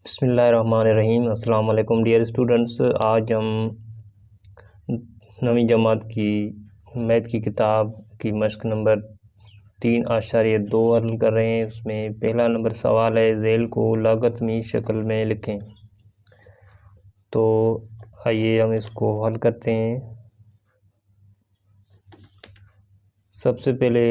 बिस्मिल्लाहिर्रहमानिर्रहीम। अस्सलाम वालेकुम डियर स्टूडेंट्स। आज हम नवीं जमात की मैथ की किताब की मश्क नंबर 3.2 हल कर रहे हैं। उसमें पहला नंबर सवाल है, झेल को लागतमी शक्ल में लिखें। तो आइए हम इसको हल करते हैं। सबसे पहले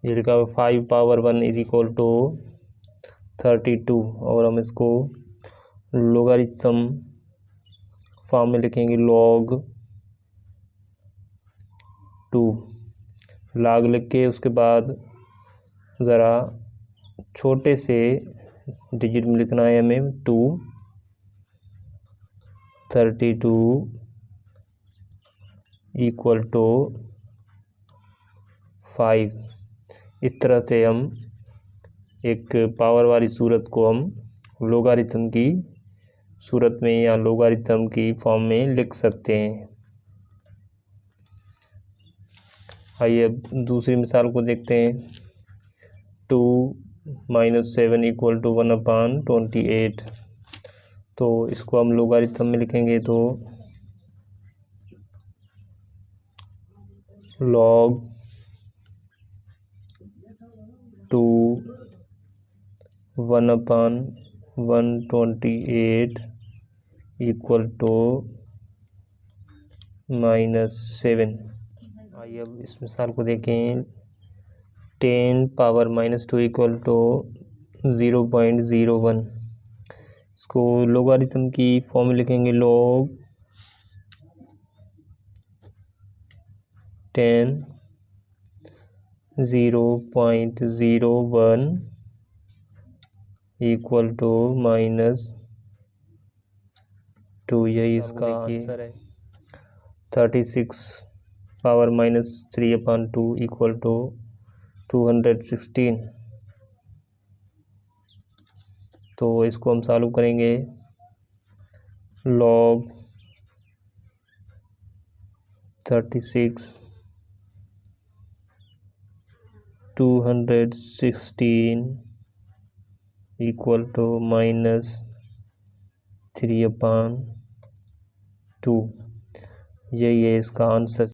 ये लिखा हुआ 5 पावर 1 इज इक्वल टू 32 और हम इसको लोगारिथम फॉर्म में लिखेंगे। log 2 log लिख के उसके बाद ज़रा छोटे से डिजिट में लिखना है हमें 2 32 इक्वल टू 5। इस तरह से हम एक पावर वाली सूरत को हम लोगारिथम की सूरत में या लोगारिथम की फॉर्म में लिख सकते हैं। आइए अब दूसरी मिसाल को देखते हैं। 2 - 7 इक्वल टू 1/28। तो इसको हम लोगारिथम में लिखेंगे तो log 2 1/128 इक्वल टू -7। आइए अब इस मिसाल को देखें। 10 पावर -2 इक्वल टू 0.01। इसको लोगारिथम की फॉर्म में लिखेंगे। log 10 0.01 equal to -2। यही इसका आंसर है। 36 पावर -3/2 इक्वल टू 216। तो इसको हम सॉल्व करेंगे। log 36 216 equal to -3/2। यही है इसका आंसर।